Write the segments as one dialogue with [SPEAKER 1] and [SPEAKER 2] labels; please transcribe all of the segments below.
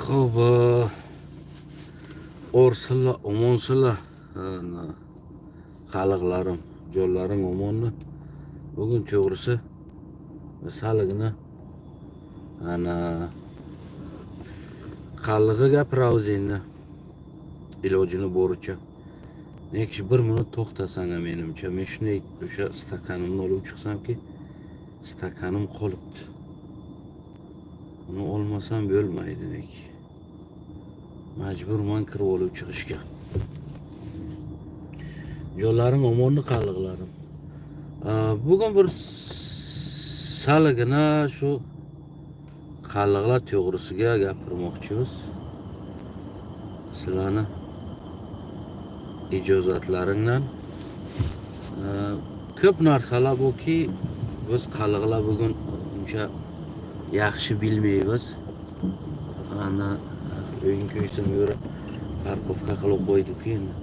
[SPEAKER 1] Xo'p, o'rsizlar, omonsizlar, xalqlarim, jo'llaring omonmi? Bugun to'g'risi saligina ana qallig'i gapiramiz endi. Ilojini boricha. Nekish bir minut to'xtasang menimcha, men shunday o'sha stakanimni olib chiqsamki, stakanim qolibdi. Uni olmasam bo'lmaydi nek. Majburman kirib olib chiqishga. Jo'llaring omonmi, qalliqlarim. Bugun bir saligina shu qalliqlar to'g'risiga gapirmoqchimiz. Sizlarni ijozatlaringdan ko'p narsalar borki, biz qalliqlar bugun uncha yaxshi bilmaymiz. Ana o'yin ko'ysam yo'ra parkovka qilib qo'ydik endi.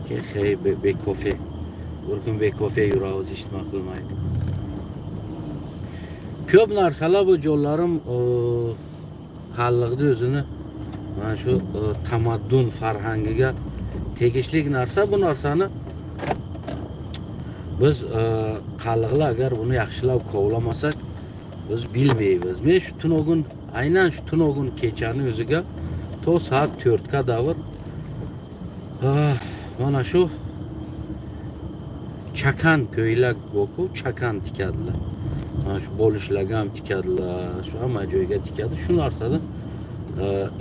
[SPEAKER 1] Kexey be kofe. Bir kun be kofe yuramiz, eshitma qilmaydi. Ko'p narsalar bu jo'llarim qalliqni o'zini mana shu tamaddun farhangiga tegishli narsa. Bu narsani biz qalliqlar agar buni yaxshilab kovlamasak biz bilmaymiz. Men shu tunogun, aynan shu tunogun kechani o'ziga to soat 4 ga davr mana shu chakan ko'ylak boku, chakan tikadilar. Mana shu bo'lishlarga ham tikadilar, shu hamma joyga tikadi. Shu narsadan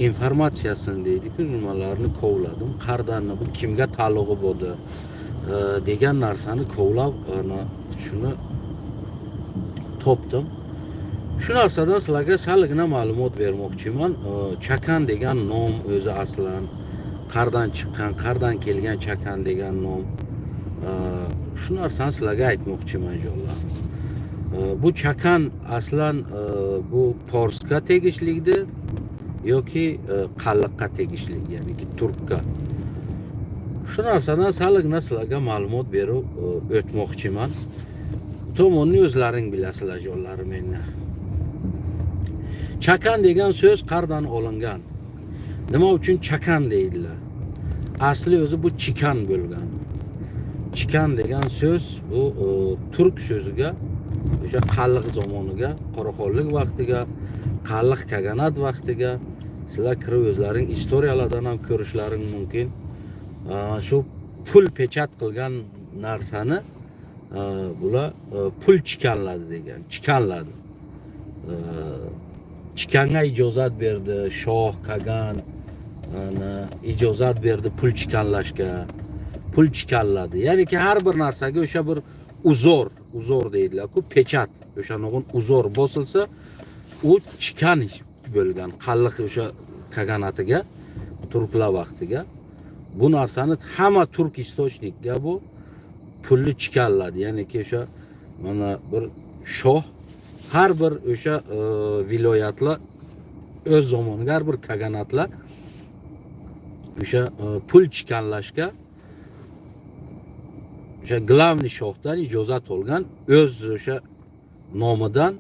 [SPEAKER 1] informatsiyasini deydi-ku, nimalarni kovladim. Qardanni bu kimga ta'lluqi bo'ldi degan narsani kovlab shuni topdim. Shu narsadan sizlarga salgina ma'lumot bermoqchiman. Chakan degan nom o'zi aslan qardan chiqqan, qardan kelgan chakan degan nom. Shu narsani sizlarga aytmoqchiman jo'llar. Bu chakan aslan bu Forsga tegishlidir yoki qalliqqa tegishli, ya'ni ki turkka. Shu narsadan salgina sizlarga ma'lumot berib o'tmoqchiman. Tomonni o'zlaring bilasizlar jo'llarim endi. Chakan degan so'z qardan olingan. Nima uchun chakan deydilar? Asli o'zi bu chikan bo'lgan. Chikan degan so'z bu turk so'ziga, o'sha qalliq zamoniga, qoraxonlik vaqtiga, qalliq kaganat vaqtiga sizlar kirib o'zlaring istoriyalardan ham ko'rishlaring mumkin. Shu pul pechat qilgan narsani bular pul chikanladi degan. Chikanladi. Chikanga ijozat berdi shoh Kagan, ijozat berdi pul chikanlashga. Pul chikanladi. Ya'ni ki har bir narsaga o'sha bir uzor deydilar-ku, pechat. O'shanog'in uzor bosilsa, u chikan bo'lgan, qalliq o'sha kaganatiga, turklar vaqtiga. Bu narsani hamma turk istochnikga bu pulni chikanladi. Ya'ni ki o'sha mana bir shoh har bir o'sha viloyatlar o'z zamoniga har bir kaganatlar o'sha pul chikanlashga o'sha glavniy shohdan ijozat olgan, o'z o'sha nomidan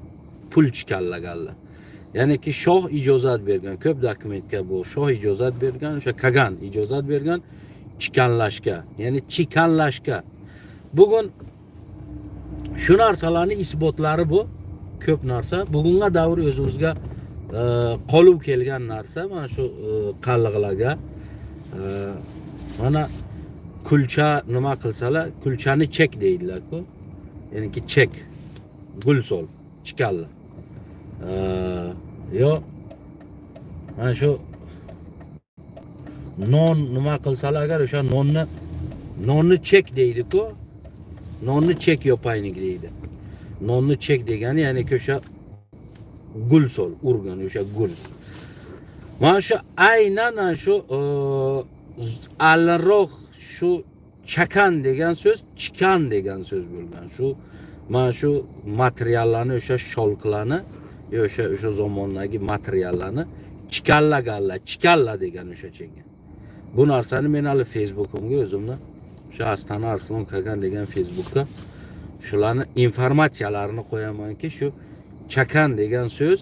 [SPEAKER 1] pul chikanlaganlar. Ya'ni ki shoh ijozat bergan, ko'p dokumentga bu shoh ijozat bergan, o'sha Kagan ijozat bergan chikanlashga, ya'ni chikanlashga. Bugun shu narsalarning isbotlari bu ko'p narsa. Bugunga davr o'zimizga qolib kelgan narsa mana shu qalliqlarga. Mana kulcha nima qilsalar, kulchani chek deydilar-ku. Ya'ni ki chek, gul sol, chikanlar. Yo mana shu non nima qilsalar agar o'sha nonni chek deydi-ku. Nonni chek yopaylik deydi. Nonni chek degani ya'ni ki o'sha gul sol, urgan o'sha gul. Mana shu aynan shu allanroq shu chakan degan so'z chikan degan so'z bo'lgan. Shu mana shu materiallarni, o'sha sholqlarni, o'sha zamondagi materiallarni chikanla degan o'sha chekgan. Bu narsani men hali Facebook'imga o'zimni o'sha Astana Arslon Kagan degan Facebook'ga shularni informatsiyalarini qo'yamanki, shu chakan degan so'z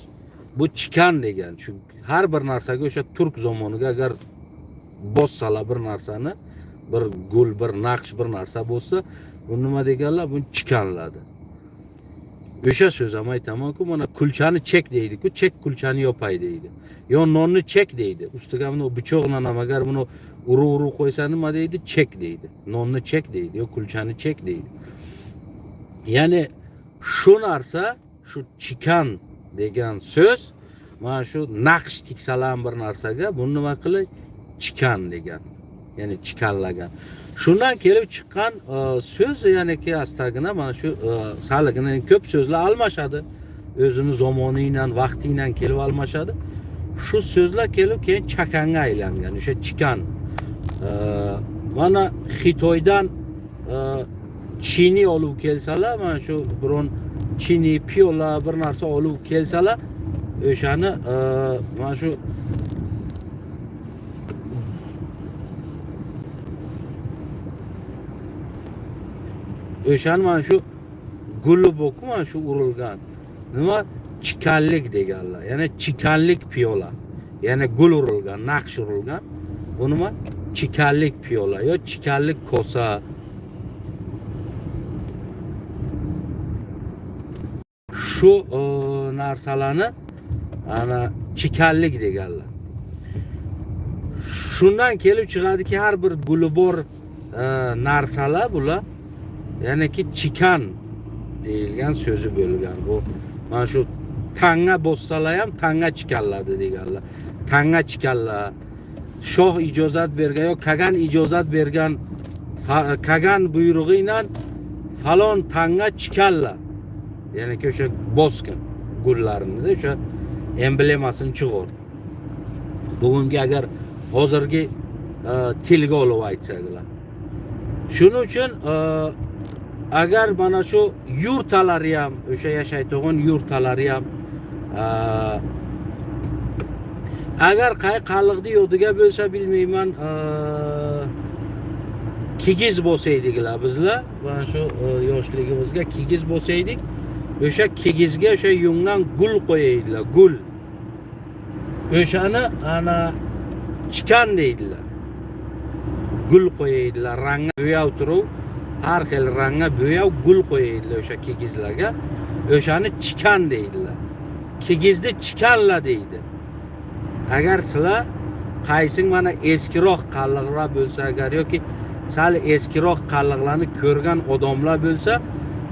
[SPEAKER 1] bu chikan degan. Chunki har bir narsaga o'sha turk zamoniga agar bossala bir narsani, bir gul, bir naqsh, bir narsa bo'lsa, bu nima deganlar? Bu chikanladi. O'sha so'z ham aytaman-ku, mana kulchani chek deydi-ku, chek kulchani yopay deydi. Yo nonni chek deydi. Ustiga buni pichoq bilan ham agar buni uru qo'ysa nima deydi? Chek deydi. Nonni chek deydi, yo kulchani chek deydi. Ya'ni shu narsa, shu chikan degan so'z mana shu naqsh tiksalan bir narsaga buni nima qilay? Chikan degan. Ya'ni chikanlagan. Shundan kelib chiqqan so'z, ya'niki astagina mana shu saligina ko'p so'zlar almashadi. O'zini zamoni bilan, vaqti bilan kelib almashadi. Shu so'zlar kelib keyin chakanga aylangan, o'sha chikan. Mana Xitoydan chini olib kelsalar, mana shu biron chini, piyola bir narsa olib kelsalar, o'shani mana shu mana shu guli boku mana shu urilgan. Nima? Chikanlik deganlar. Ya'ni chikanlik piyola. Ya'ni gul urilgan, naqsh urilgan. Bu nima? Chikanlik piyola yo chikanlik kosa. Shu narsalarni ana chikanlik deganlar. Shundan kelib chiqadiki, har bir guli bor narsalar bular ya'ni ki chikan deyilgan so'zi bo'lgan. Bu mana shu tanga bossalar ham tanga chikanladi deganlar. Tanga chikanlar. Shoh ijozat bergan yo Kagan ijozat bergan, Kagan buyrug'i bilan falon tanga chikanlar. Ya'ni ki o'sha bosgan gullarini, o'sha emblemasini chiqar. Bugungi agar hozirgi tilga olib aytsaklar. Shuning uchun agar mana shu yurtalari ham, o'sha yashaydigan yurtalari ham agar qay qalliqni yodiga bo'lsa bilmayman, kigiz bo'lsaydilar bizlar, mana shu yoshligimizga kigiz bo'lsaydik, o'sha kigizga o'sha yungdan gul qo'yaydilar, gul. O'shani ana chikan deydilar. Gul qo'yaydilar, rangga bo'yab turib, har xil rangga bo'yab gul qo'yaydilar o'sha kigizlarga. O'shani chikan deydilar. Kigizni chikanla deydi. Agar sizlar qaysing mana eskiroq qalliqlar bo'lsa agar yoki sal eskiroq qalliqlarni ko'rgan odamlar bo'lsa,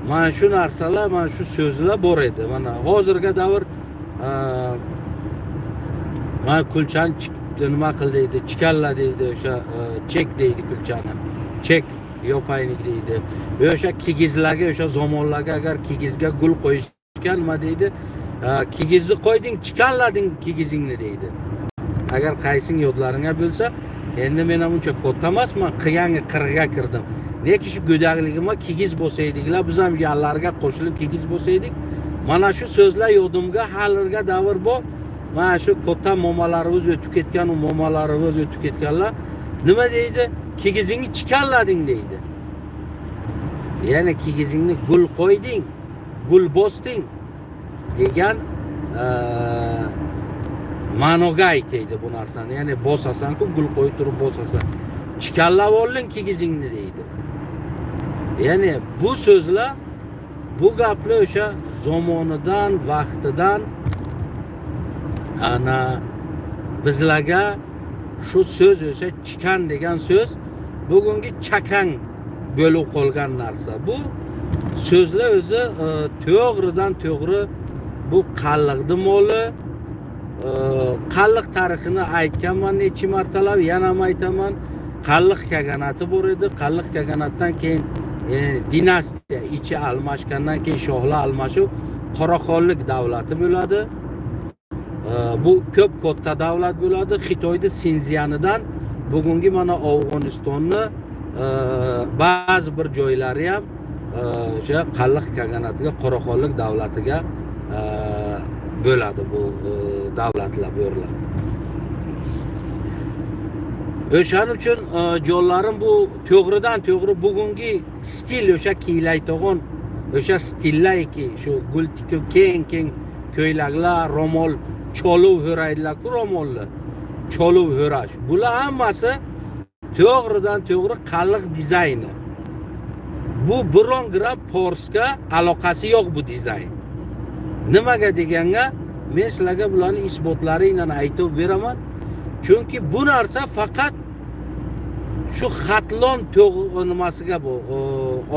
[SPEAKER 1] mana shu narsalar, mana shu so'zlar bor edi. Mana hozirgi davr mana kulchani nima qil deydi? Chikanla deydi, o'sha chek deydi kulchani. Chek yopaylik deydi. O'sha kigizlarga, o'sha zamonlarga agar kigizga gul qo'yishgan nima deydi? Kigizni qo'yding, chikanlading kigizingni deydi. Agar qaysing yodlaringga bo'lsa, endi men ham uncha katta emasman, qiyanga 40 ga kirdim. Lekin shu go'dakligimda kigiz bo'lsaydilar, biz ham yallarga qo'shilib kigiz bo'lsaydik, mana shu so'zlar yodimga haliga davr bor. Mana shu katta momalarimiz o'tib ketgan, u momalarimiz o'tib ketganlar nima deydi? Kigizingni chikanlading deydi. Ya'ni kigizingni gul qo'yding, gul bosding degan ma'noga aytaydi bu narsani. Ya'ni bosasan-ku, gul qo'yib turib bosasan. Chikanlab olding kigizingni deydi. Ya'ni bu so'zlar, bu gaplar o'sha zamonidan, vaqtidan ana bizlarga shu so'z o'sha chikan degan so'z bugungi chakang bo'lib qolgan narsa. Bu so'zlar o'zi to'g'ridan to'g'ri bu qalliqning moli. Qalliq tarixini aytganman necha martalab, yana ham aytaman. Qalliq kaganati bor edi. Qalliq kaganatdan keyin dinastiya ichi almashgandan keyin shohlar almashib Qoraqonlik davlati bo'ladi. Bu ko'p katta davlat bo'ladi. Xitoyning Sinziyanidan bugungi mana Afg'onistonni ba'zi bir joylari ham o'sha Qalliq kaganatiga, Qoraqonlik davlatiga bo'ladi bu davlatlar bo'rlar. O'shaning uchun jonlarim bu to'g'ridan to'g'ri bugungi stil o'sha kiylaydigan o'sha stillarki shu gul tikib keng ko'ylaklar, ro'mol cholov höraydilar-ku ro'molli. Cholov hörash. Bular hammasi to'g'ridan to'g'ri qalliq dizayni. Bu biron gram Porsga aloqasi yo'q bu dizayn. Nimaga deganga, men sizlarga bularni isbotlari bilan aytib beraman. Chunki bu narsa faqat shu Xatlon nimasiga bu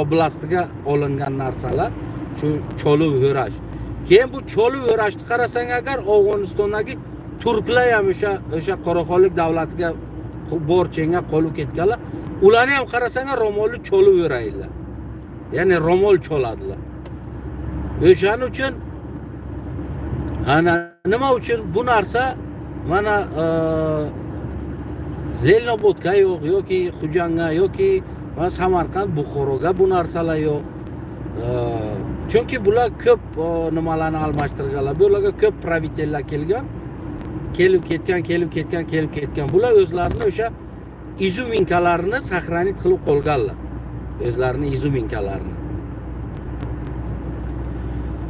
[SPEAKER 1] oblastiga olingan narsalar, shu cholov hörash. Keyin bu cholov hörashni qarasang agar Afg'onistondagi turklar ham o'sha Qoraqonlik davlatiga borchenga qolib ketganlar, ularni ham qarasang ro'molli cholov höraydilar. Ya'ni ro'mol choladilar. O'shaning uchun ana nima uchun bu narsa mana Lelnobodga yo'q yoki Xujanga yoki Samarqand, Buxoroga bu narsalar yo'q. Chunki bular ko'p nimalarni almashtirganlar. Bularga ko'p pravitellar kelgan. Kelib ketgan. Bular o'zlarini o'sha izuminkalarini saqlanib qilib qolganlar. O'zlarini izuminkalarini.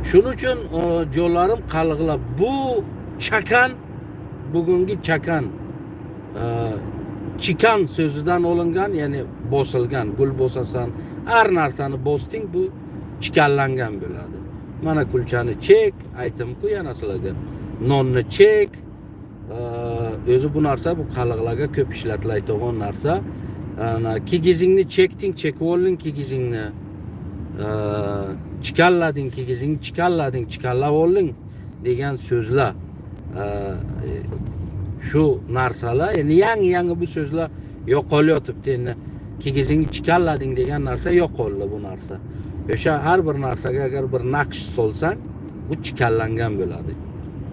[SPEAKER 1] Shuning uchun jo'llarim qalliqlar. Bu chakan, bugungi chakan chikan so'zidan olingan, ya'ni bosilgan, gul bosasan, har narsani bosting, bu chikanlangan bo'ladi. Mana kulchani chek, aytim-ku yana sizlarga. Nonni chek. O'zi bu narsa bu qalliqlarga ko'p ishlatiladigan narsa. Ana kigizingni chekding, chekib olding kigizingni. Chikallading kigizingni, chikallab olding degan so'zlar. Shu narsalar, ya'ni yangi bu so'zlar yo'qolyotibdi. Endi kigizingni chikallading degan narsa yo'qoldi bu narsa. O'sha har bir narsaga agar bir naqsh solsang, bu chikallangan bo'ladi.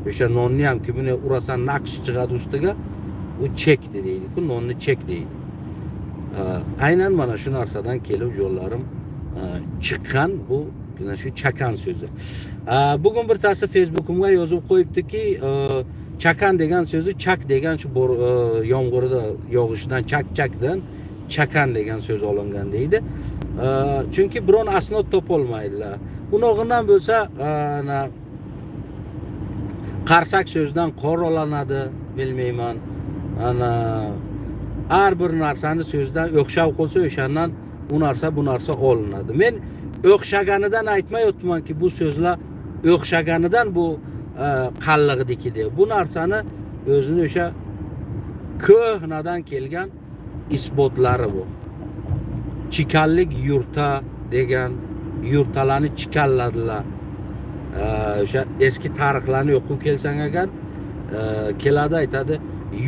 [SPEAKER 1] O'sha nonni ham ki buni urasan naqsh chiqadi ustiga, u chekdi deydi-ku, nonni chek deydi. Aynan mana shu narsadan kelib jo'llarim chiqqan bu shu chakan so'zi. Bugun bir tasi Facebook'imga yozib qo'yibdiki, chakan degan so'zi chak degan shu yomg'irda yog'ishidan chakdan chakan degan so'z olingan deydi. Chunki biron asnod topolmaydilar. Unog'idan bo'lsa, qarsak so'zdan qor olinadi, bilmayman. Har bir narsani so'zdan o'xshab qolsa, o'shandan bu narsa olinadi. Men o'xshaganidan aytmayotmanki, bu so'zlar o'xshaganidan bu qalliqdiki deb. Bu narsani o'zini o'sha ko'hnadan kelgan isbotlari bu. Chikanlik yurta degan, yurtalarni chikalladilar. O'sha eski tarixlarni o'qib kelsang agar, keladi aytadi,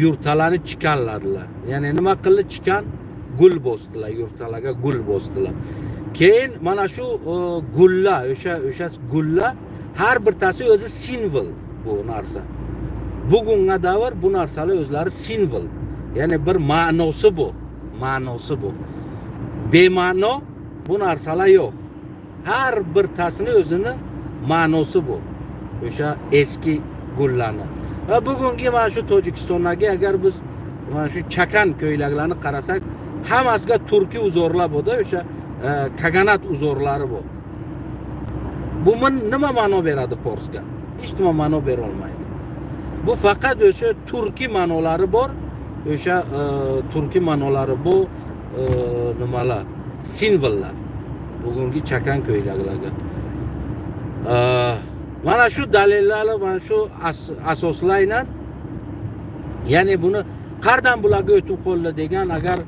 [SPEAKER 1] yurtalarni chikalladilar. Ya'ni nima qildi? Chikan gul bosdilar, yurtalarga gul bosdilar. Keyin mana shu gullar, o'sha gullar har birtasi o'zi simvol bu narsa. Bugunga davr bu narsalar o'zlari simvol. Ya'ni bir ma'nosi bu. Bema'no bu narsalar yo'q. Har birtasini o'zini ma'nosi bu. O'sha eski gullarni. Va bugungi mana shu Tojikistondagi agar biz mana shu chakan ko'ylaklarni qarasak, hammasiga turkiy uzorlar bor-da, o'sha kaganat uzorlari bor. Bu nima ma'no beradi Porsga? Hech nima ma'no bera olmaydi. Bu faqat o'sha turkiy ma'nolari bor. O'sha turkiy ma'nolari bu nimalar? Simvollar. Bugungi chakan ko'ylaklarga. Mana shu dalillarni, mana shu asoslar bilan, ya'ni buni qardan bularga o'tib qoldi degan agar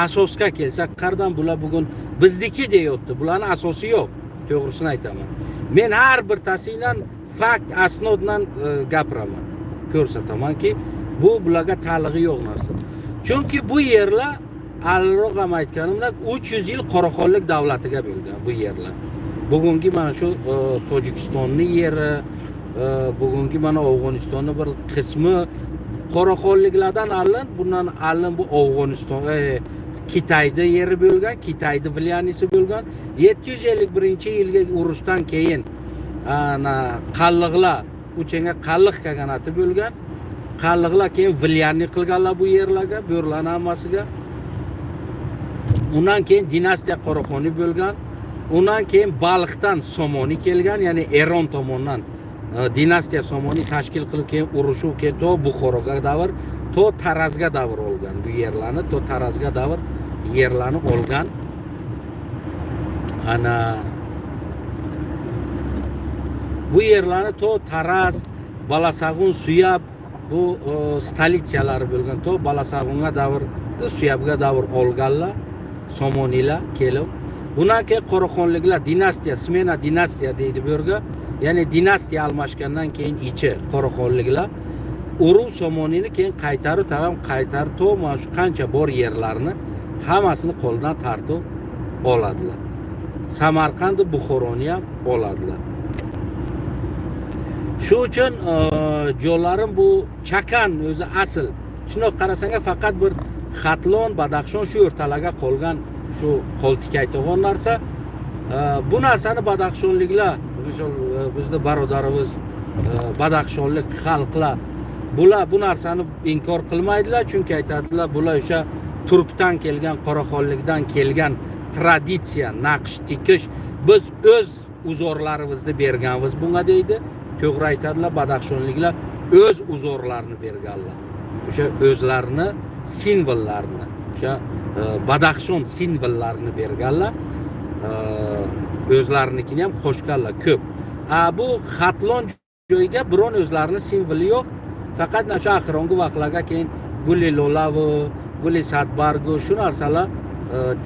[SPEAKER 1] asosga kelsak, qardan bular bugun bizniki deyapti. Bularning asosi yo'q. To'g'risini aytaman. Men har bir tasidan fakt asnoddan gapiraman. Ko'rsatamanki, bu bularga ta'lig'i yo'q narsa. Chunki bu yerlar avvalroq ham aytganimdek 300 yil Qoraqonlik davlatiga bo'lgan bu yerlar. Bugungi mana shu Tojikistonning yeri, bugungi mana Afg'onistonning bir qismi Qoraqonliklardan bundan bu Afg'oniston, Kitayda yeri bo'lgan, Kitayda vliyanisi bo'lgan. 751-yilga urushdan keyin qalliqlar, uchenga qalliq kaganati bo'lgan. Qalliqlar keyin vliyanlik qilganlar bu yerlarga, bu yerlarning hammasiga. Undan keyin dinastiya Qoraqoni bo'lgan. Undan keyin Baliqdan Somoni kelgan, ya'ni Eron tomonidan dinastiya Somoni tashkil qilib keyin urushuv keyin to Buxoroga davr, to Tarazga davr olgan. Bu yerlarni to Tarazga davr yerlarni olgan. Ana bu yerlarni to Taraz, Balasagun, Suyab bu stolitsiyalari bo'lgan. To Balasagunga davr, Suyabga davr olganlar Somonilar kelib. Bundan keyin Qoraxonliklar dinastiya, smena dinastiya deydi bu yerga. Ya'ni dinastiya almashgandan keyin ichi Qoraxonliklar Uruv Somonini keyin qaytarib to mana shu qancha bor yerlarni hammasini qo'ldan tortib oladilar. Samarqand, Buxoroni ham oladilar. Shu uchun jo'llarim bu Chakan o'zi asl. Shuni qarasanga faqat bir Xatlon, Badaxshon shu o'rtalarga qolgan shu qo'ltik aytgan narsa. Bu narsani Badaxshonliklar, bizning barodarimiz Badaxshonlik xalqlar bular bu narsani inkor qilmaydilar, chunki aytadilar, bular o'sha turkdan kelgan, Qoraxonlikdan kelgan traditsiya, naqsh tikish, biz o'z uzorlarimizni berganmiz bunga deydi. To'g'ri aytadilar, Badaxshonliklar o'z uzorlarini berganlar. O'sha o'zlarini simvollarini, o'sha Badaxshon simvollarini berganlar. O'zlarinikini ham qo'shganlar ko'p. Bu Xatlon joyiga biron o'zlarini simvoli yo'q. Faqat o'sha oxirgi vaqtlarga keyin Guli Lolavi, Guli Sadbargo shu narsalar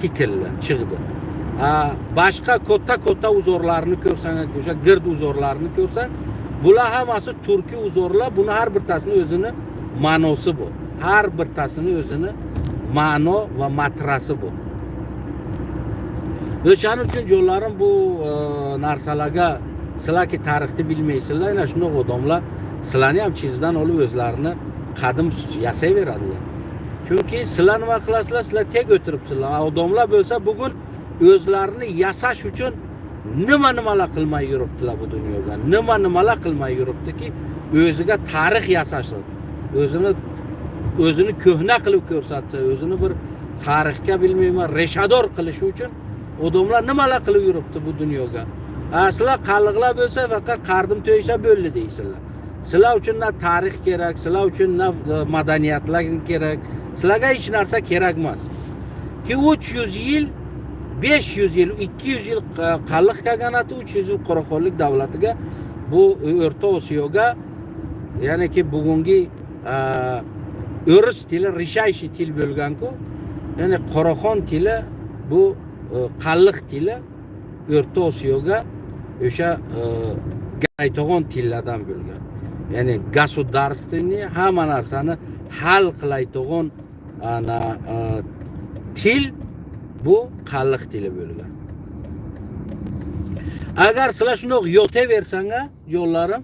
[SPEAKER 1] tikildi, chiqdi. Boshqa katta uzorlarni ko'rsang, o'sha gird uzorlarni ko'rsang, bular hammasi turkiy uzorlar. Buni har birtasini o'zini ma'nosi bor. Har birtasini o'zini ma'no va matrasi bor. O'shaning uchun jo'llarim bu narsalarga sizlarki tarixni bilmaysizlar, ana shunday odamlar sizlarni ham chizdan olib o'zlarini qadim yasayveradilar. Chunki sizlar nima qilasizlar, sizlar tek o'tiribsizlar. Odamlar bo'lsa bugun o'zlarini yasash uchun nimalar qilmay yuribdilar bu dunyoga. Nimalar qilmay yuribdiki, o'ziga tarix yasashsin. O'zini ko'hna qilib ko'rsatsa, o'zini bir tarixga bilmayman, reshador qilish uchun odamlar nimalar qilib yuribdi bu dunyoga. Sizlar qalliqlar bo'lsa faqat qardim to'ysa bo'ldi deysizlar. Sizlar uchun na tarix kerak, sizlar uchun na madaniyatlar kerak. Sizlarga hech narsa kerak emas. Ki 300 yil, 500 yil, 200 yil qalliq kaganati, 300 yil Qoraxonlik davlatiga bu O'rta Osiyoga, ya'ni ki bugungi o'ris tili rishayshi til bo'lgan-ku, ya'ni Qoraxon tili bu qalliq tili O'rta Osiyoga o'sha aytgan tillardan bo'lgan. Ya'ni gasudarstvenniy hamma narsani hal qilaydigan ana til bu qalliq tili bo'lgan. Agar sizlar shunday yotaversanglar, yo'llarim,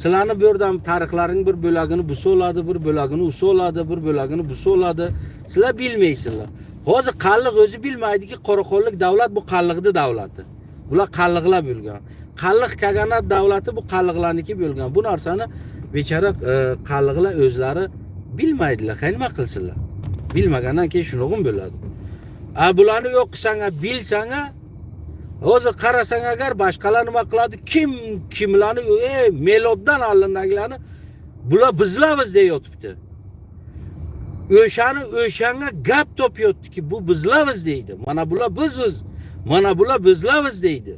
[SPEAKER 1] sizlarni bu yerdan tarixlaring bir bo'lagini bu so'ladi, bir bo'lagini u so'ladi, bir bo'lagini bu so'ladi. Sizlar bilmaysizlar. Hozir qalliq o'zi bilmaydiki, Qoraxonlik davlat bu qalliqni davlati. Bular qalliqlar bo'lgan. Qalliq kaganat davlati bu qalliqlarniki bo'lgan. Bu narsani bechara qalliqlar o'zlari bilmaydilar. Nima qilsinlar? Bilmagandan keyin shunog'im bo'ladi. Bularni yo'q qilsanga, bilsanga, hozir qarasang agar boshqalar nima qiladi? Kimlarni meloddan oldindagilarni bular bizlarmiz deb yotibdi. O'shanga gap topyaptiki, bu bizlarmiz deydi. Mana bular biziz. Mana bular bizlarmiz deydi.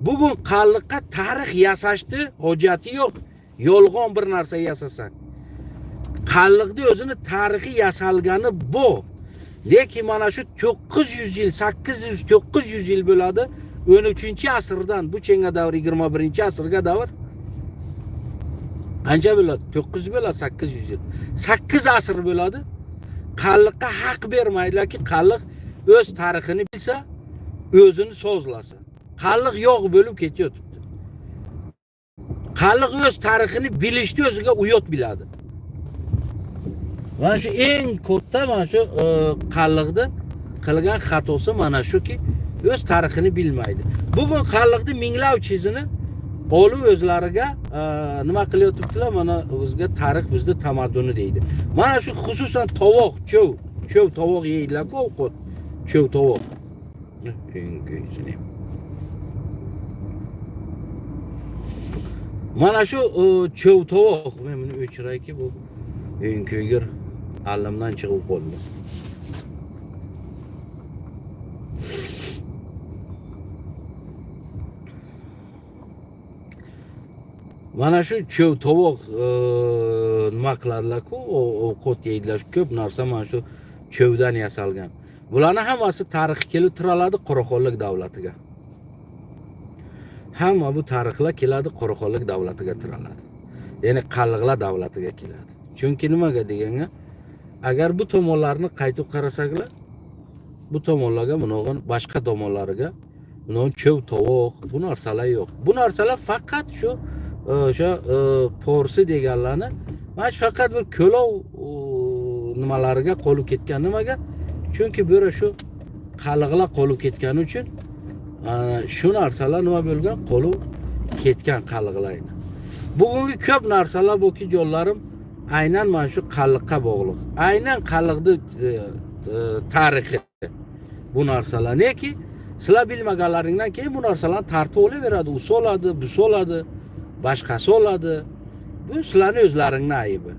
[SPEAKER 1] Bugun qalliqqa tarix yasashdi, hojati yo'q. Yolg'on bir narsa yasasan. Qalliqda o'zini tarixi yasalgani bu. Lekin mana shu 900 yil, 900 yil bo'ladi. 13-asrdan bu chenga davr 21-asrga davr. Qancha bo'ladi? 900 bo'ladi, 800 yil. 8 asr bo'ladi. Qalliqqa haq bermaydilarki, qalliq o'z tarixini bilsa, o'zini so'zlasa. Qalliq yo'q bo'lib ketyapti. Qalliq o'z tarixini bilishni o'ziga uyot biladi. Mana shu eng katta mana shu qalliqda qilgan xatosi mana shuki, o'z tarixini bilmaydi. Bugun qalliqni minglab chizini olib o'zlariga nima qilyaptilar? Mana bizga tarix bizni tamadduni deydi. Mana shu xususan tovoq, cho'v tovoq yeydilar-ku, ovqat. Cho'v tovoq. Mana şu çöv tovuq men buni o'chirayki bu o'yin ko'ygir allimdan chiqib qoldi. Mana shu çöv tovuq nima qiladilar-ku, ovqat yeydilar. Ko'p narsa mana shu çövdan yasalgan. Bularni hammasi tarixi kelib turaladi Qoraxonlik davlatiga. Hamma bu tarixlar keladi Qoraxonlik davlatiga turaladi. Ya'ni Qalliqlar davlatiga keladi. Chunki nimaga deganga, agar bu tomonlarni qaytib qarasaklar, bu tomonlarga buno'g'in boshqa tomonlariga buno'g'in çöv tovuq, bu narsalar yo'q. Bu narsalar faqat shu o'sha porsi deganlarni mana faqat bir ko'lov nimalariga qolib ketgan. Nimaga? Chunki bu yerda shu Qalliqlar qolib ketgani uchun shu narsalar nima bo'lgan? Qolib ketgan Qalliqlarni. Bugungi ko'p narsalar bu ki yo'llarim aynan mana shu Qalliqqa bog'liq. Aynan Qalliqni tarixi bu narsalar. Neki sizlar bilmaganlaringdan keyin bu narsalarni tartib olaveradi, u soladi, bu soladi, boshqasi oladi. Bu sizlarning o'zlaringning aybi.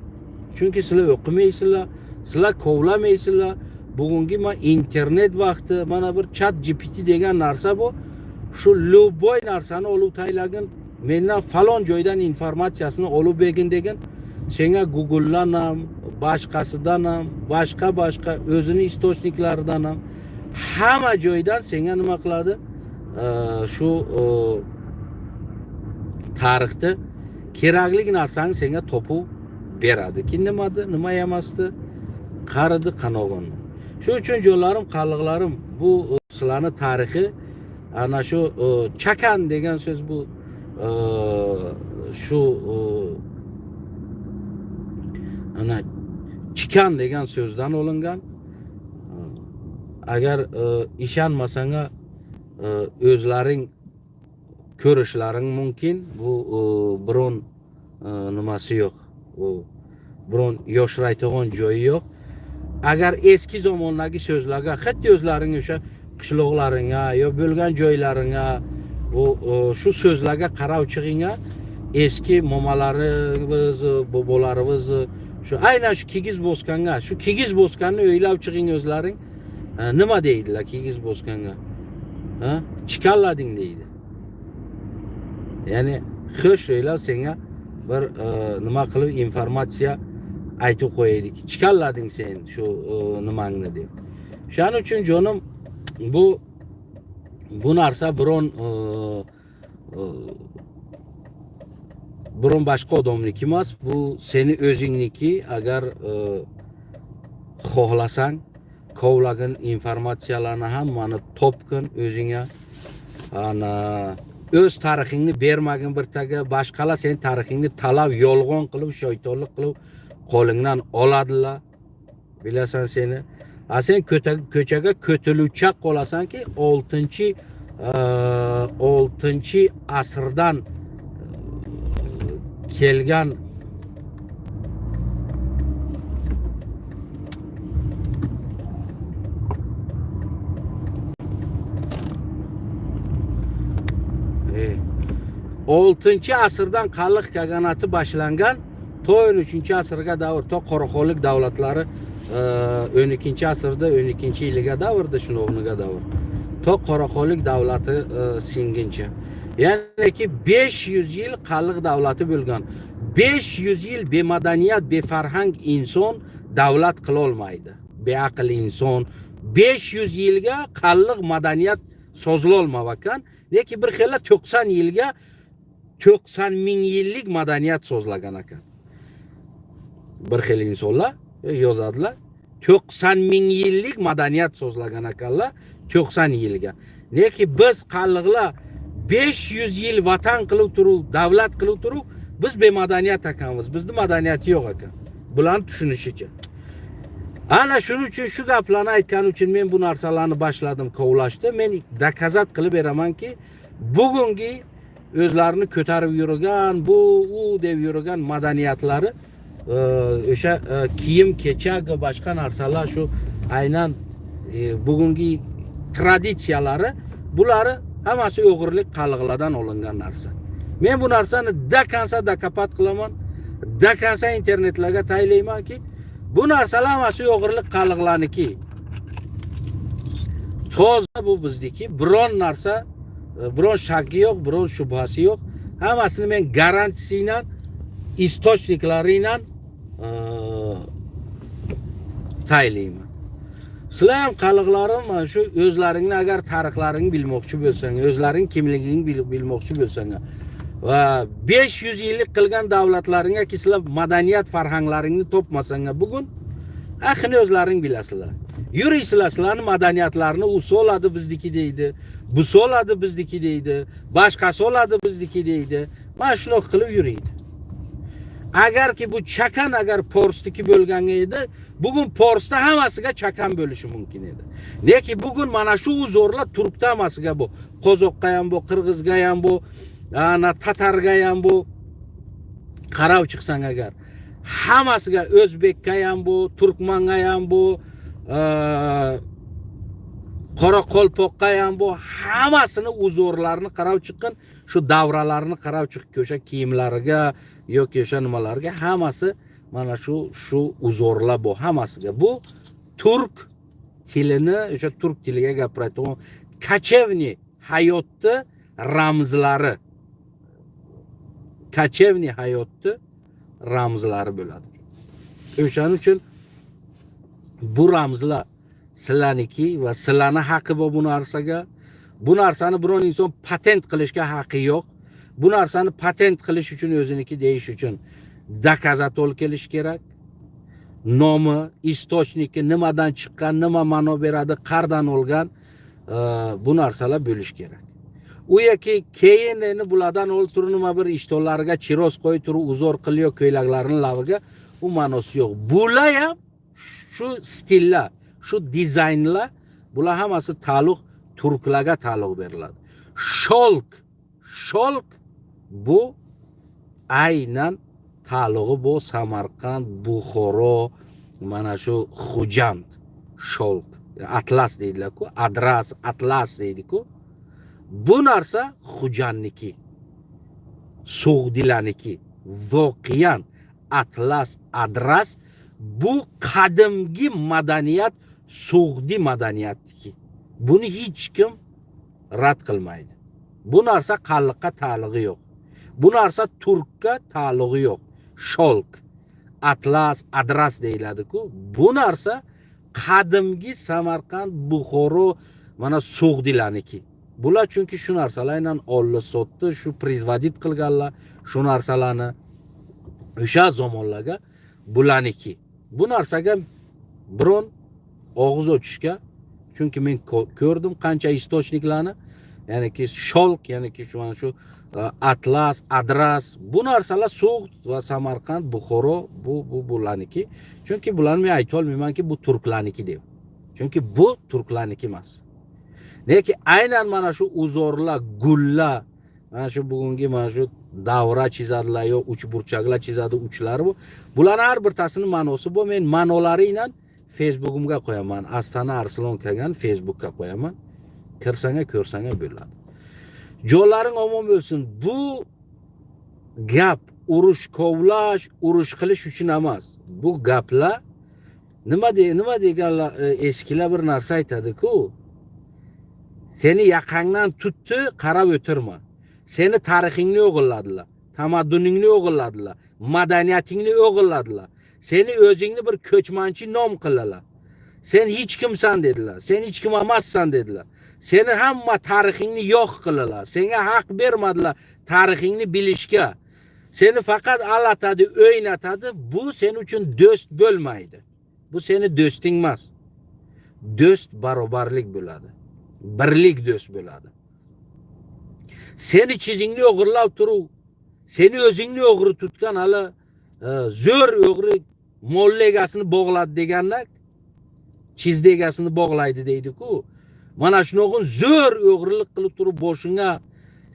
[SPEAKER 1] Chunki sizlar o'qimaysizlar, sizlar kovlamaysizlar. Bugungi internet vaqti, mana bir chat GPT degan narsa bu. Shu любой narsani olib taylagin, mendan falon joydan informatsiyasini olib bergin degan. Senga Google'dan ham, boshqasidan ham, boshqa o'zini istochniklaridan ham hamma joydan senga nima qiladi? Shu tarixda kerakli narsani senga topib beradi. Ki nima emasdi? Qaridi qanog'in. Shu uchun jo'llarim, Qalliqlarim, bu sizlarning tarixi ana shu chakan degan so'z bu shu ana chikan degan so'zdan olingan. Agar ishonmasanga o'zlaring ko'rishlaring mumkin. Bu biron nimasi yo'q. Bu biron yoshiraydigan joyi yo'q. Agar eski zamondagi so'zlarga, xuddi o'zlaring o'sha qishloqlaringga yo bo'lgan joylaringga bu shu so'zlarga qarab chiqingga, eski momalarimiz, bobolarimiz shu aynan shu kigiz bosganga, shu kigiz bosganni o'ylab chiqing o'zlaring. Nima deydilar kigiz bosganga? Chiqallading deydi. Ya'ni xo'sh o'ylab senga bir nima qilib informatsiya aytib qo'yaylik. Chiqallading sen shu nimangni deb. Shuning uchun jonim bu narsa biron boshqa odamniki emas, bu seni o'zingniki. Agar xohlasang kovlagin informatsiyalarni hammani topgin o'zingga. Ana o'z tarixingni bermagin bir taga, boshqalar sen tarixingni talab, yolg'on qilib, shaytonlik qilib qo'lingdan oladilar. Bilasan seni. Sen ko'chaga ko'tiluvchi qolasanki 6-asrdan kelgan asrdan Qalliq kaganati boshlangan, to 13-asrga davr, to Qoraxonlik davlatlari 12-asrda 12-yiliga davrda shunog'niga davr. To Qoraxonlik davlati singincha. Ya'ni ki 500 yil Qalliq davlati bo'lgan. 500 yil bemadaniyat, befarhang inson davlat qila olmaydi. Beaql inson 500 yilga Qalliq madaniyat sozila olmagan, lekin bir xilla 90 yilga 90 ming yillik madaniyat sozlagan ekan. Bir xil insonlar yozadilar. 90 ming yillik madaniyat sozlagan ekanlar 90 yilga. Lekin biz Qalliqlar 500 yil vatan qilib turib, davlat qilib turib, biz bemadaniyat ekanmiz. Bizning madaniyati yo'q ekan. Bularni tushunishicha. Ana shuning uchun shu gaplarni aytgan uchun men bu narsalarni boshladim kovlashdi. Men dakazat qilib beramanki, bugungi o'zlarini ko'tarib yurgan, bu u deb yurgan madaniyatlari o'sha kiyim, kechak va boshqa narsalar shu aynan bugungi tradisiyalari, bulari hammasi o'g'irlik Qalliqlardan olingan narsa. Men bu narsani dakansa dakapat qilaman, dakansa internetlarga taylaymanki, bu narsalar hammasi o'g'irlik qaliqlarniki. Toza bu bizniki, biron narsa, biron shakki yo'q, biron shubhasi yo'q. Hammasini men garantisi bilan, istochniklari bilan taylayman. Sizlar ham qaliqlarim mana shu o'zlaringni agar tarixlaringni bilmoqchi bo'lsang, o'zlaring kimligingni bilmoqchi bo'lsang va 500 yillik qilgan davlatlaringga sizlar madaniyat farhanglaringni topmasang bugun axini o'zlaring bilasizlar. Yuraysizlar, sizlarni madaniyatlarini u soladi bizniki deydi, bu soladi bizniki deydi, boshqa soladi bizniki deydi. Mana shuni qilib yuraydi. Agarki bu chakan agar Porsniki bo'lganga edi, bugun Porsda hammasiga chakan bo'lishi mumkin edi. Lekin bugun mana shu uzorlar turkda hammasiga bu. Qozoqqa ham bu, qirg'izga ham bu, ana tatarga ham bu. Qarab chiqsang agar hammasiga o'zbekka ham bu, turkmanga ham bu, qoraqolpoqqa ham bu, hammasini uzorlarini qarab chiqqin, shu davralarni qarab chiqib o'sha kiyimlariga yoki o'sha nimalarga hammasi mana shu uzorlar bu hammasiga. Bu turk tilini, o'sha turk tiliga gapiradigan kachevni hayotni ramzlari. Kachevni hayotni ramzlari bo'ladi. O'shaning uchun bu ramzlar sizlarniki va sizlarni haqqi bor bu narsaga. Bu narsani biron inson patent qilishga haqqi yo'q. Bu narsani patent qilish uchun o'ziniki deyish uchun dokazatol kelish kerak. Nomi, istochniki nimadan chiqqan, nima ma'no beradi, qayerdan olgan, bu narsalar bo'lish kerak. U yoki keyin endi bulardan ol turib nima bir ishtonlariga chiroz qo'yib turib uzor qiliyor ko'ylaklarini laviga, u ma'nosi yo'q. Bular ham shu stillar, shu dizaynlar, bular hammasi ta'lluq turklarga ta'lluq beriladi. Sholk bu aynan ta'lug'i bu Samarqand, Buxoro, mana shu Xo'jand, sholk, atlas deydilar-ku, adras, atlas deydi-ku. Bu narsa Xo'jandniki, So'g'dilarniki. Voqiyan atlas, adras bu qadimgi madaniyat, So'g'di madaniyatiki. Buni hech kim rad qilmaydi. Bu narsa qalliqqa ta'lug'i yo'q. Bu narsa turkka ta'lug'i yo'q. Sholk, atlas, adras deyiladi-ku. Bu narsa qadimgi Samarqand, Buxoro, mana So'g'dilarniki. Bular chunki shu narsalar bilan olli sotdi, shu prizvodit qilganlar, shu narsalarni o'sha zamonlarga bularniki. Bu narsaga biron og'iz ochishga, chunki men ko'rdim qancha istochniklarni, ya'niki sholk, ya'niki shu mana shu atlas, adras, bu narsalar So'g'd va Samarqand, Buxoro, bu bularniki. Chunki bularni men ayta olmaymanki bu turklarniki deb. Chunki bu turklarniki emas. Lekin aynan mana shu uzorlar, gullar, mana shu bugungi mana shu davra chizadilar yo uchburchaklar chizadi, uchlari bu. Bularning har birtasining ma'nosi bu. Men ma'nolari bilan Facebook'imga qo'yaman. Astana Arslon kelgan Facebook'ga qo'yaman. Kirsanga ko'rsanga bo'ladi. Jo'laring omon bo'lsin. Bu gap urush kovlash, urush qilish uchun emas. Bu gaplar nima deganlar, eskilar bir narsa aytadi-ku. Seni yaqangdan tutdi, qarab o'tirma. Seni tarixingni o'g'irladilar, tamadduningni o'g'irladilar, madaniyatingni o'g'irladilar. Seni o'zingni bir ko'chmanchi nom qildilar. Sen hech kimsan dedilar. Sen hech kim emassan dedilar. Seni hamma tarixingni yo'q qildilar. Senga haq bermadilar tarixingni bilishga. Seni faqat alatadi, o'ynatadi. Bu sen uchun do'st bo'lmaydi. Bu seni do'sting emas. Do'st barobarlik bo'ladi. Birlik do'st bo'ladi. Seni chizingni o'g'irlab turuv, seni o'zingni o'g'ri tutgan hali zo'r o'g'ri molla egasini bog'ladi degandek, chizdi egasini bog'laydi deydi-ku. Mana shunog'in zo'r o'g'rilik qilib turib boshingga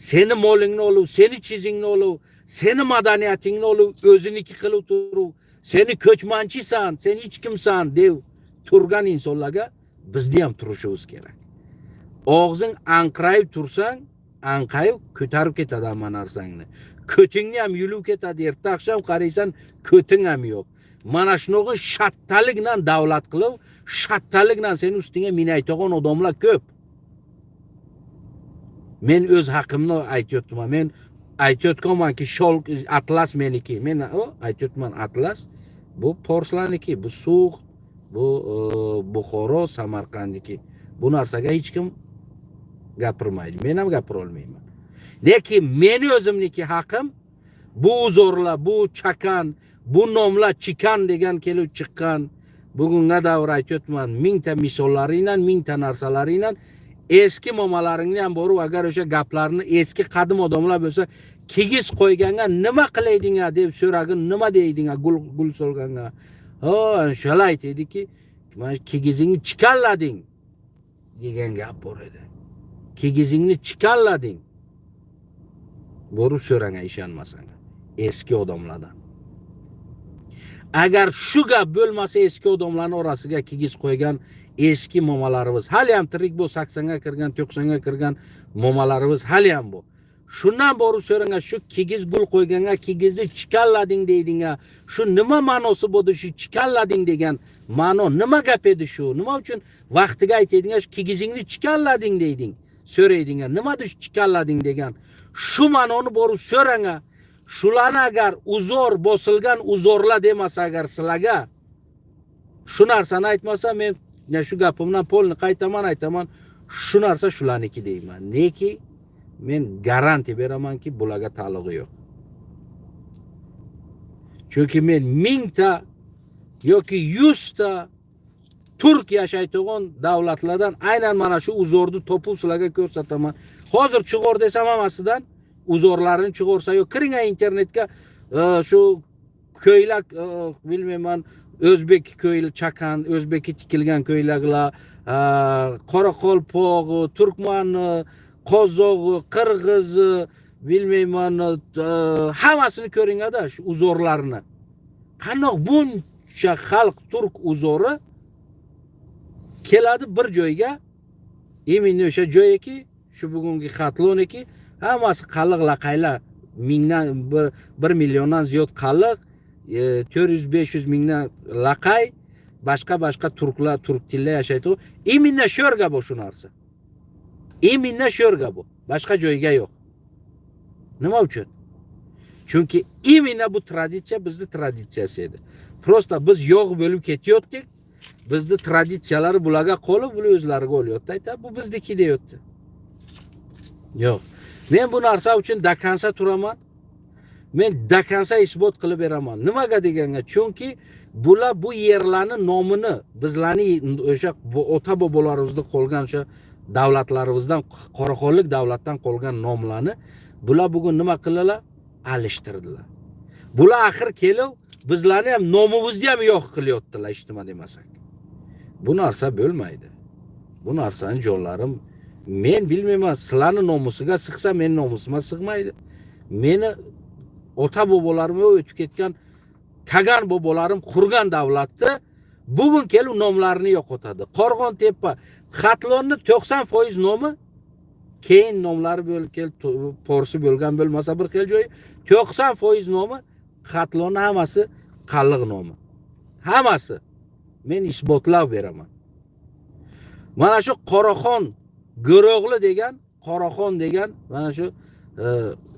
[SPEAKER 1] seni molingni olib, seni chizingni olib, seni madaniyatingni olib, o'ziniki qilib turib, seni ko'chmanchisan, sen hech kimsan deb turgan insonlarga bizni ham turishimiz kerak. Og'zing anqirayib tursang, anqayib ko'tarib ketadi hamma narsangni. Ko'tingni ham yulib ketadi, erta axsham qaraysan ko'ting ham yo'q. Mana shunaqa shattalik bilan davlat qilib, shattalik bilan seni ustingga minaydigan odamlar ko'p. Men o'z haqimni aytayotman. Men aytayotganmanki, shol Atlas meniki. Men aytayotman Atlas bu forslarniki, bu So'g'd, bu Buxoro, Samarqandniki. Bu narsaga hech kim gapirmaydi. Men ham gapira olmayman. Lekin meni o'zimniki haqim bu uzorlar, bu chakan, bu nomlar chikan degan kelib chiqqan. Bugunga davr aytayotman, mingta misollari bilan, mingta narsalari bilan eski momalaringni ham borib, agar o'sha gaplarni eski qadim odamlar bo'lsa, kigiz qo'yganga nima qilaydinga deb so'ragin, nima deydinga gul solganga. O'shalar aytadiki, "Men kigizingni chikallading" degan gap bor edi. Kigizingni chikallading. Borib so'ranga ishonmasang, eski odamlardan. Agar shu gap bo'lmasa, eski odamlarning orasiga kigiz qo'ygan eski momalarimiz hali ham tirik bu 80 ga kirgan, 90 ga kirgan momalarimiz hali ham bu. Shundan borib so'ranga, shu kigiz gul qo'yganga kigizni chikallading deydinga. Shu nima ma'nosi bo'ldi shu chikallading degan ma'no nima gap edi shu? Nima uchun vaqtiga aytadinga shu kigizingni chikallading deyding? So'raydinga, nimadir chikallading degan. Shu ma'noni borib so'ranga. Shularni agar uzor bosilgan uzorlar demasa agar sizlarga shu narsani aytmasa, men shu gapimdan polni aytaman, shu narsa shularniki deyman. Neki men garanti beramanki bularga ta'alluqi yo'q. Chunki men 1000 ta yoki 100 ta Turk yashaydigan davlatlardan aynan mana shu uzorni topib sizlarga ko'rsataman. Hozir chiqor desam hammasidan uzorlarini chiqorsa yo'q. Kiring internetga shu ko'ylak bilmayman o'zbek ko'yl chakan, o'zbekka tikilgan ko'ylaklar, qoraqalpoq, turkman, qozoq, qirg'iz, bilmayman hammasini ko'ringada shu uzorlarni. Qanoq buncha xalq turk uzori keladi bir joyga, именно o'sha joyki, shu bugungi xatloniki hammasi qalliq laqaylar, 1 milliondan ziyod qalliq, 400-500 mingdan laqay, boshqa turklar, turk tilida yashaydi. Именно sho'rga bu shu narsa. Именно sho'rga bu. Boshqa joyga yo'q. Nima uchun? Chunki именно bu traditsiya bizning traditsiyasi edi. Prosta biz yo'q bo'lib ketayotdik. Bizning traditsiyalari bularga qolib, bular o'zlariga olyapti. Aytadi, bu bizniki deyapti. Yo'q. Men bu narsa uchun dakansa turaman. Men dakansa isbot qilib beraman. Nimaga deganga? Chunki bular bu yerlarning nomini, bizlarning o'sha ota bobolarimizdan qolgan o'sha davlatlarimizdan, Qoraqonlik davlatdan qolgan nomlarni bular bugun nima qildilar? Alishtirdilar. Bular axir kelib bizlarni ham nomimizni ham yo'q qilyaptilar, eshitma demasak. Bu narsa bo'lmaydi. Bu narsani jonlarim, men bilmayman, sizlarning nomusiga sig'sa, men nomusima sig'maydi. Meni ota bobolarim o'tib ketgan Kagan bobolarim qurgan davlatni bugun kelib nomlarini yo'qotadi. Qo'rg'ontepa, Xatlonni 90% nomi keyin nomlari porsi bo'lgan bo'lmasa bir xil joyi 90% nomi Xatlonni hammasi qalliq nomi. Hammasi. Men isbotlab beraman. Mana shu Qoraxon Go'ro'g'li degan, Qoraxon degan mana shu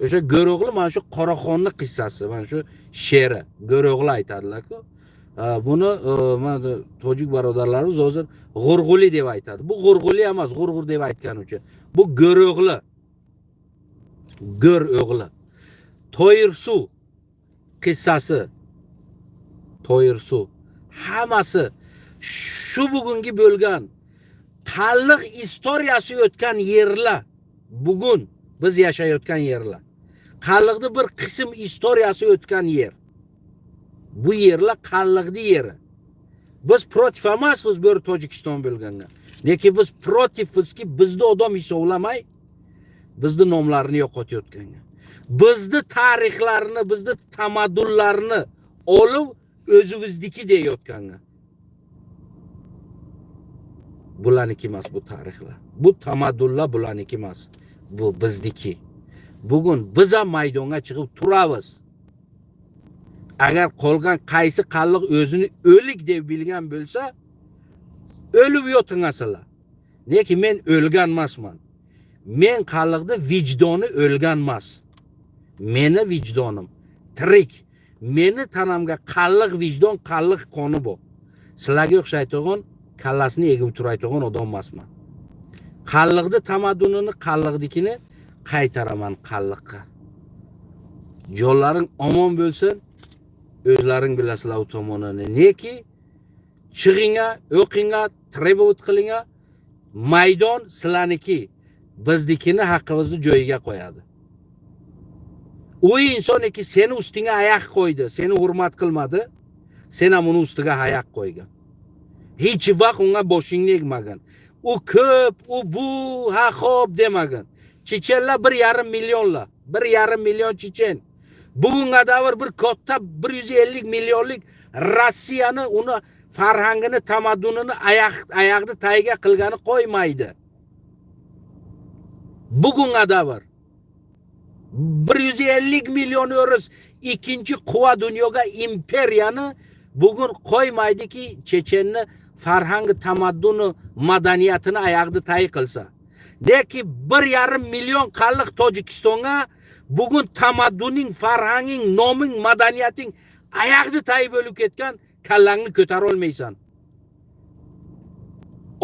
[SPEAKER 1] o'sha Go'ro'g'li mana shu Qoraxonni qissasi, mana shu she'ri Go'ro'g'li aytadilar-ku. Buni mana tojik birodarlarimiz hozir G'urg'uli deb aytadi. Bu G'urg'uli emas, G'urg'ur deb aytgani uchun. Bu Go'ro'g'li. Go'ro'g'li. Toyirsuv qissasi. Toyirsuv. Hammasi shu bugungi bo'lgan qalliq istoriyasi o'tgan yerlar, bugun biz yashayotgan yerlar. Qalliqda bir qism istoriyasi o'tgan yer. Bu yerlar qalliqdi yeri. Biz protiv emasmiz bu Tojikiston bo'lganda. Lekin biz protivmizki bizni odam hisoblamay, bizni nomlarini yo'qotayotganga. Bizni tarixlarini, bizni tamaddunlarini olib o'zimizniki deyotganga. Bularniki emas bu tarixlar. Bu tamaddunlar bularniki emas. bu bizniki. Bugun biz ham maydonga chiqib turamiz. Agar qolgan qaysi qalliq o'zini o'lik deb bilgan bo'lsa, o'lib yo'tinasizlar. Neki men o'lgan emasman. Men qalliqni vijdoni o'lgan emas. Meni vijdonim tirik. Meni tanamga qalliq vijdon, qalliq qoni bor. Sizlarga o'xshaydigan kallasini egib turaydigan odam emasman. Qalliqni tamaddunini, qalliqnikini qaytaraman qalliqqa. Yo'llaring omon bo'lsin. O'zlaring bilasizlar u tomonini. Neki chig'inga, o'qinga, trebut qilinga, maydon sizlarniki, biznikini haqqimizni joyiga qo'yadi. U insoniki seni ustinga oyoq qo'ydi, seni hurmat qilmadi, sen ham uni ustiga oyoq qo'ygan. Hech vaqt unga boshingni egmagan. U ko'p, u bu, ha xo'p demagan. Chechenlar 1,5 millionlar, 1,5 million chechen. Bugunga davr bir katta 150 millionlik Rossiyani uni farhangini, tamaddunini oyoqni tagiga qilgani qo'ymaydi. Bugunga davr 150 million yevros ikinchi quva dunyoga imperiyani bugun qo'ymaydiki, Chechenni farhangi, tamadduni, madaniyatini oyoqni tagi qilsa. Neki 1,5 million qalliq Tojikistonga bugun tamadduning, farhanging, noming, madaniyating oyoqni tagi bo'lib ketgan, kallangni ko'tara olmaysan.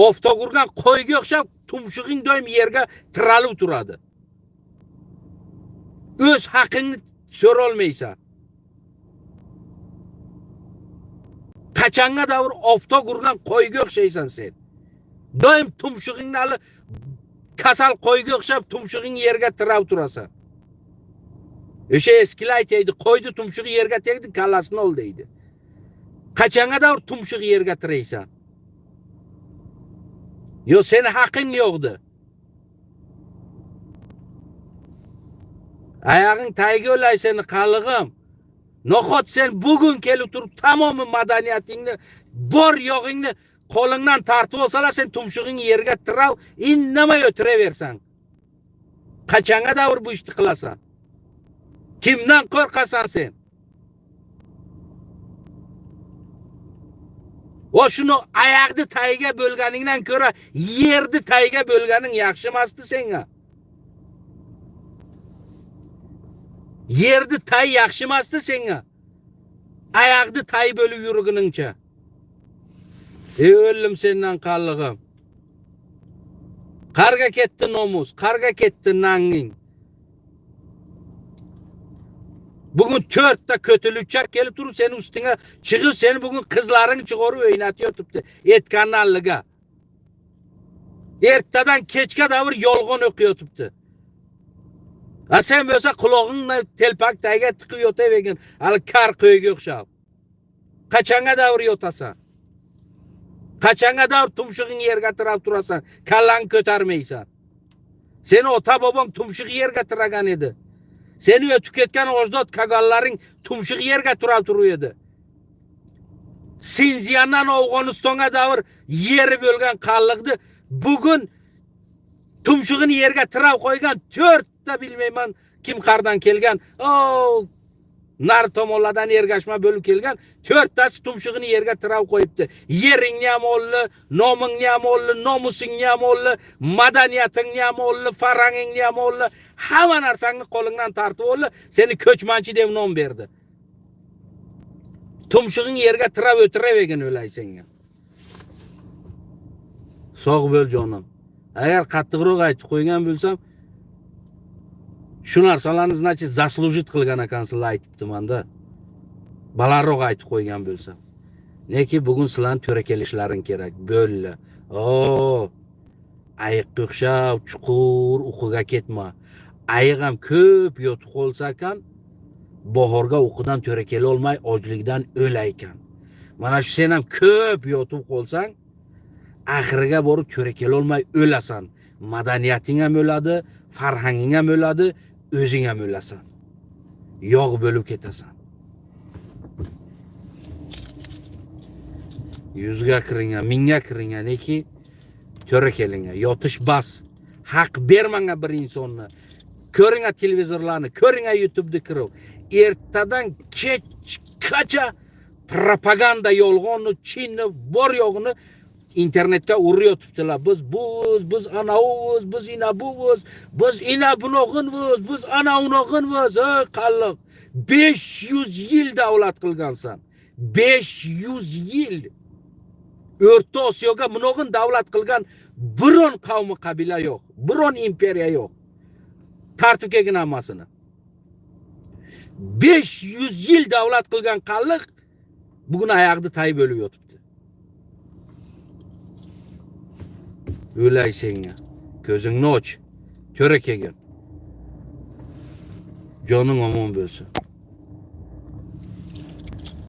[SPEAKER 1] Oftogurgan qo'yga o'xshab tumshug'ing doim yerga tiralib turadi. O'z haqingni so'ra olmaysan. Qachonga davr oftob urgan qo'yga o'xshaysan sen. Doim tumshug'ingni hali kasal qo'yga o'xshab tumshug'ing yerga tirab turasan. O'sha eskilar aytaydi, qo'ydi tumshug'i yerga tegdi, kallasini ol deydi. Qachonga davr tumshug'i yerga tiraysan? Yo, seni haqing yo'qdi. Ayağın tagiga o'lay seni qallig'im. Nohot sen bugun kelib turib tamomi madaniyatingni, bor yo'g'ingni qo'lingdan tartib olsalar, sen tumshug'ingni yerga tirab, indamay o'tiraversan. Qachonga davr bu ishni qilasan? Kimdan qo'rqasan sen? O shuni oyoqni tagiga bo'lganingdan ko'ra yerni tagiga bo'lganing yaxshi emasdi senga. Yerni tay yaxshi emasdi senga. Oyoqni tay bo'lib yurguningcha. O'lim sendan qallig'im. Qarga ketdi nomus, qarga ketdi nanging. Bugun 4 ta kötülükçer kelib turib seni ustinga chiqib, seni bugun qizlaring chiqarib o'ynatib yotibdi etganlarga. Ertadan kechga davr yolg'on o'qiyotibdi. Sen bo'lsa quloqingni telpak tagiga tiqib yotavergin, hali kar qo'yga o'xshab. Qachonga davr yotasan? Qachonga davr tumshug'ing yerga tirab turasan, kallang ko'tarmaysan? Seni ota bobong tumshug'i yerga tiragan edi. Seni o'tib ketgan ojdod kagallaring tumshug'i yerga turab edi. Sinziyandan Afg'onistonga davr yeri bo'lgan qalliqni bugun tumshug'ini yerga tirab qo'ygan 4 ta bilmayman kim qardan kelgan, nar tomonlardan ergashma bo'lib kelgan 4 tasi tumshug'ini yerga tirab qo'yibdi. Yeringni ham oldi, nomingni ham oldi, nomusingni ham oldi, madaniyatingni ham oldi, farangingni ham oldi. Hamma narsangni qo'lingdan tartib oldi, seni ko'chmanchi deb nom berdi. Tumshug'ing yerga tirab o'tiravergin o'lay senga. Sog' bo'l jonim. Agar qattiqroq aytib qo'ygan bo'lsam, shu narsalarni значит заслужит qilgan ekansizlar aytibdi-manda. Balandroq aytib qo'ygan bo'lsam. Neki bugun sizlarning to'ra kelishlaring kerak. Bo'ldi. Ayiqqa o'xshab chuqur uquga ketma. Ayiq ham ko'p yotib qolsa ekan, bahorga o'qidan to'ra kela olmay ochlikdan o'lay ekan. Mana shu sen ham ko'p yotib qolsang, oxiriga borib to'ra kela olmay o'lasan. Madaniyating ham o'ladi, farhanging ham o'ladi, o'zing ham o'lasan. Yog' bo'lib ketasan. Yuzga kiringa, mingga kiringa neki to'ra kelinga yotish bas. haq bermanga bir insonni. Ko'ringa televizorlarni, ko'ringa YouTube'da kirib, ertadan kechgacha propaganda yolg'onni, Chinni bor yo'g'ini internetga urayotibdilar. Biz anavuz, biz ina buvuz, biz ina bunog'invuz, biz ana unog'invuz. Qalliq. 500 yil davlat qilgansan. 500 yil. O'rta Osiyoga bunog'in davlat qilgan biron qavmi qabila yo'q. Biron imperiya yo'q. Tartib kelgan hammasini. 500 yil davlat qilgan qalliq bugun oyoqda tayib o'lib yotibdi. O'lay senga. Ko'zingni och. Ko'ra kelgan. Joning omon bo'lsin.